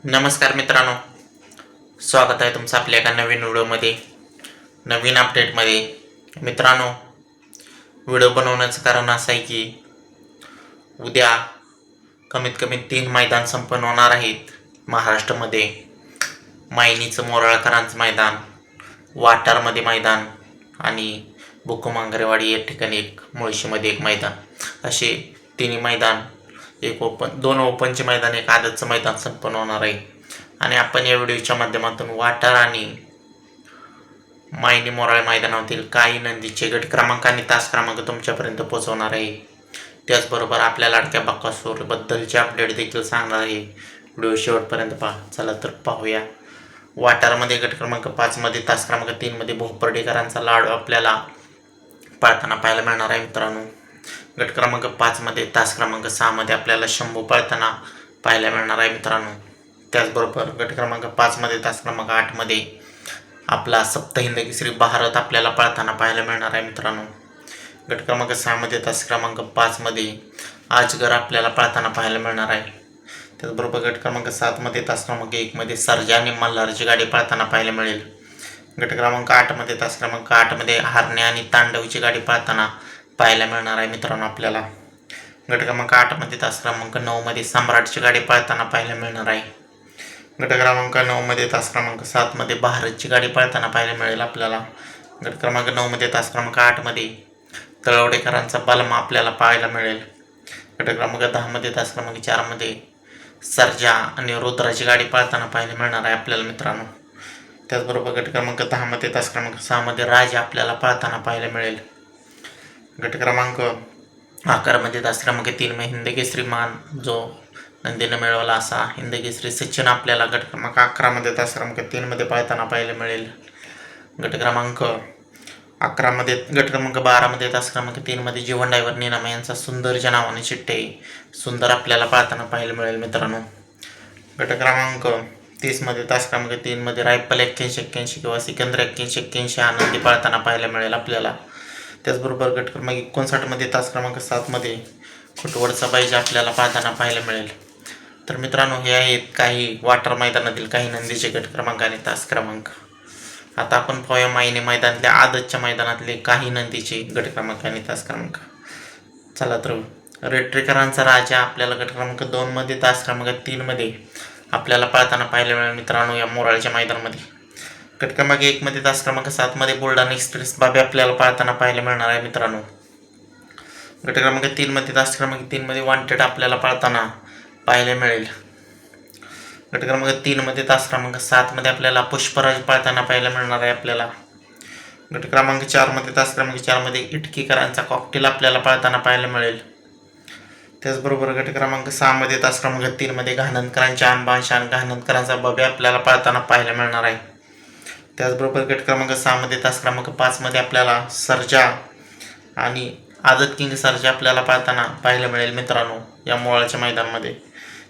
नमस्कार मित्रांनो, स्वागत आहे तुमचं आपल्या एका नवीन व्हिडिओमध्ये, नवीन अपडेटमध्ये. मित्रांनो, व्हिडिओ बनवण्याचं कारण असं आहे की उद्या कमीत कमी 3 मैदान संपन्न होणार आहेत महाराष्ट्रामध्ये. मायनीचं मोराळकरांचं मैदान, वाटारमध्ये मैदान आणि बुकुमांगरेवाडी या ठिकाणी एक, मुळशीमध्ये एक मैदान, असे तिन्ही मैदान, एक ओपन, 2 ओपनचे मैदान, एक आदतचं मैदान संपन्न होणार आहे. आणि आपण या व्हिडिओच्या माध्यमातून वाटार आणि मायनी मोराळे मैदानातील काही नंदीचे गट क्रमांक आणि तास क्रमांक तुमच्यापर्यंत पोहोचवणार आहे. त्याचबरोबर आपल्या लाडक्या बकासूर बद्दलचे अपडेट देखील सांगणार आहे. व्हिडिओ शेवटपर्यंत पहा. चला तर पाहूया. वाटारमध्ये गट क्रमांक 5 मध्ये तास क्रमांक 3 मध्ये भोपरडेकरांचा लाडू आपल्याला पळताना पाहायला मिळणार आहे मित्रांनो. गट क्रमांक 5 मध्ये तास क्रमांक 6 मध्ये आपल्याला शंभू पळताना पाहायला मिळणार आहे मित्रांनो. त्याचबरोबर गट क्रमांक 5 मध्ये तास क्रमांक 8 मध्ये आपला सप्तहिंद केसरी भारत आपल्याला पळताना पाहायला मिळणार आहे मित्रांनो. गट क्रमांक 6 मध्ये तास क्रमांक 5 मध्ये आजगर आपल्याला पळताना पाहायला मिळणार आहे. त्याचबरोबर गट क्रमांक 7 मध्ये तास क्रमांक 1 मध्ये सर्जा आणि मल्हारची गाडी पळताना पाहायला मिळेल. गट क्रमांक 8 मध्ये तास क्रमांक 8 मध्ये हरणे आणि तांडवची गाडी पळताना पाहायला मिळणार आहे मित्रांनो आपल्याला. गट क्रमांक 8 मध्ये तास क्रमांक 9 मध्ये सम्राटची गाडी पळताना पाहायला मिळणार आहे. गट क्रमांक 9 मध्ये तास क्रमांक 7 मध्ये भारतची गाडी पळताना पाहायला मिळेल आपल्याला. गट क्रमांक 9 मध्ये तास क्रमांक 8 मध्ये तळवडेकरांचा बलमा आपल्याला पाहायला मिळेल. गट क्रमांक 10 मध्ये तास क्रमांक 4 मध्ये सर्जा आणि रुद्राची गाडी पळताना पाहायला मिळणार आहे आपल्याला मित्रांनो. त्याचबरोबर गट क्रमांक 10 मध्ये तास क्रमांक 6 मध्ये राजा आपल्याला पळताना पाहायला मिळेल. गट क्रमांक 11 मध्ये तास क्रमांक 3 मध्ये हिंदकेसरी मान जो नंदीनं मिळवला असा हिंदकेसरी सचिन आपल्याला गट क्रमांक 11 मध्ये तास क्रमांक 3 मध्ये पळताना पाहायला मिळेल. गट क्रमांक 11 मध्ये गट क्रमांक 12 मध्ये तास क्रमांक 3 मध्ये जीवन डायव्हर निनामा यांचा सुंदरच्या नावाने चिट्टे सुंदर आपल्याला पळताना पाहायला मिळेल मित्रांनो. गट क्रमांक 30 मध्ये तास क्रमांक 3 मध्ये रायफल 81-81 किंवा सिकंदर 81-81 आनंदी पळताना पाहायला मिळेल आपल्याला. त्याचबरोबर गट क्रमांक 59 मध्ये तास क्रमांक 7 मध्ये खुटवडचा पाहिजे आपल्याला पाहताना पाहायला मिळेल. तर मित्रांनो, हे आहेत काही वाटर मैदानातील काही नंदीचे गट क्रमांक आणि तास क्रमांक. आता आपण पाहूया मायनी मैदानातल्या आदतच्या मैदानातले काही नंदीचे गट क्रमांक आणि तास क्रमांक. चला तर, रेट्रेकरांचा राजा आपल्याला गट क्रमांक 2 मध्ये तास क्रमांक 3 मध्ये आपल्याला पळताना पाहायला मिळेल मित्रांनो या मोराळच्या मैदानामध्ये. गट क्रमांक 1 मध्ये तास क्रमांक 7 मध्ये बुलढाणा एक्सप्रेस बाबी आपल्याला पळताना पाहायला मिळणार आहे मित्रांनो. गट क्रमांक 3 मध्ये तास क्रमांक 3 मध्ये वॉन्टेड आपल्याला पळताना पाहायला मिळेल. गट क्रमांक 3 मध्ये तास क्रमांक 7 मध्ये आपल्याला पुष्पराज पळताना पाहायला मिळणार आहे आपल्याला. गट क्रमांक 4 मध्ये तास क्रमांक 4 मध्ये इटकीकरांचा कॉकटेल आपल्याला पळताना पाहायला मिळेल. त्याचबरोबर गट क्रमांक 6 मध्ये तास क्रमांक 3 मध्ये घाणंदकरांच्या अंबांश आणि घाणंदकरांचा बबे आपल्याला पळताना पाहायला मिळणार आहे. त्याचबरोबर गट क्रमांक 6 मध्ये तास क्रमांक 5 मध्ये आपल्याला सर्जा आणि आदत किंग सर्जा आपल्याला पळताना पाहायला मिळेल मित्रांनो या मोराळच्या मैदानामध्ये.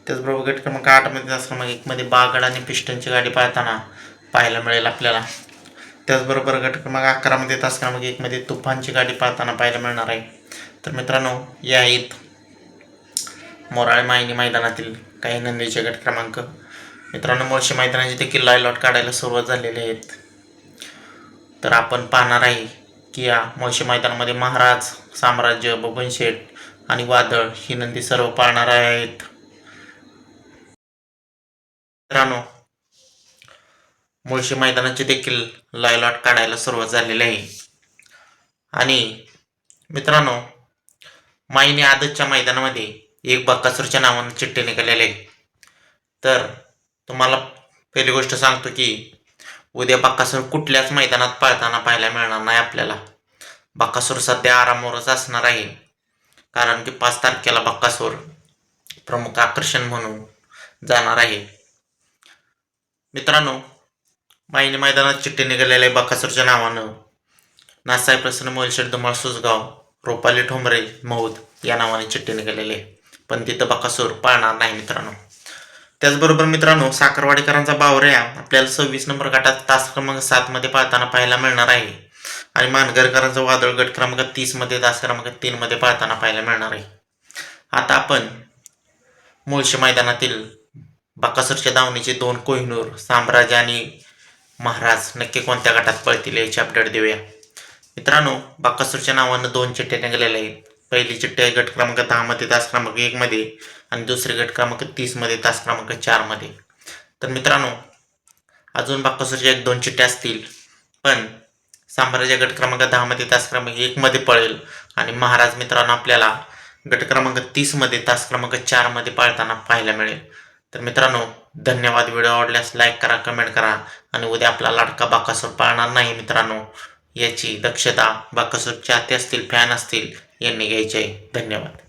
त्याचबरोबर गट क्रमांक 8 मध्ये तास क्रमांक 1 मध्ये बागड आणि पिस्टनची गाडी पळताना पाहायला मिळेल आपल्याला. त्याचबरोबर गट क्रमांक 11 मध्ये तास क्रमांक 1 मध्ये तुफानची गाडी पळताना पाहायला मिळणार आहे. तर मित्रांनो, या आहेत मोराळे मायनी मैदानातील काही नंदीचे गट क्रमांक. मित्रांनो, मुळशी मैदानाची देखील लाईव्ह काढायला सुरुवात झालेली आहेत. तर आपण पाहणार आहे की या मुळशी मैदानामध्ये महाराज, साम्राज्य, बबन शेठ आणि वादळ ही नंदी सर्व पाळणार आहेत मित्रांनो. मुळशी मैदानाची देखील लाईव्ह लॉट काढायला सुरुवात झालेली आहे. आणि मित्रांनो, माईने आदतच्या मैदानामध्ये एक बक्कासूरच्या नावाने चिठ्ठी निघालेली आहे. तर तुम्हाला पहिली गोष्ट सांगतो की उद्या बक्कासूर कुठल्याच मैदानात पळताना पाहायला मिळणार नाही आपल्याला. बक्कासूर सध्या आरामावरच असणार आहे, कारण की 5 तारखेला बक्कासूर प्रमुख आकर्षण म्हणून जाणार आहे मित्रांनो. मायनी मैदानात चिठ्ठी निघालेल्या बक्कासूरच्या नावानं नासाई प्रसन्न मोलशेठ धुमाळ सुसगाव, रोपाली ठोंबरे मौद या नावाने चिठ्ठी निघालेली आहे, पण तिथं बक्कासूर पाळणार नाही मित्रांनो. त्याचबरोबर मित्रांनो, साखरवाडीकरांचा बावऱ्या आपल्याला 26 नंबर गटात तास क्रमांक 7 मध्ये पाळताना पाहायला मिळणार आहे. आणि मानगरकरांचा वादळ गट क्रमांक 30 मध्ये तास क्रमांक 3 मध्ये पाळताना पाहायला मिळणार आहे. आता आपण मुळशी मैदानातील बकासूरच्या दावणीचे 2 कोहिनूर साम्राज्य आणि महाराज नक्की कोणत्या गटात पळतील याची अपडेट देऊया. मित्रांनो, बकासूरच्या नावानं 2 चिठ्ठ्या निघालेल्या आहेत. पहिली चिठ्ठी आहे गट क्रमांक 10 मध्ये तास क्रमांक 1 मध्ये आणि दुसरी गट क्रमांक 30 मध्ये तास क्रमांक 4 मध्ये. तर मित्रांनो, अजून बकासूरच्या 1-2 चिठ्ठ्या असतील, पण साम्राज्य गट क्रमांक 10 मध्ये तास क्रमांक 1 मध्ये पळेल आणि महाराज मित्रांनो आपल्याला गट क्रमांक 30 मध्ये तास क्रमांक 4 मध्ये पाळताना पाहायला मिळेल. तर मित्रांनो, धन्यवाद. व्हिडिओ आवडल्यास लाईक करा, कमेंट करा आणि उद्या आपला लाडका बकासूर पाळणार नाही मित्रांनो, याची दक्षता बकासूर चाहते असतील, फॅन असतील यांनी घ्यायची आहे. धन्यवाद.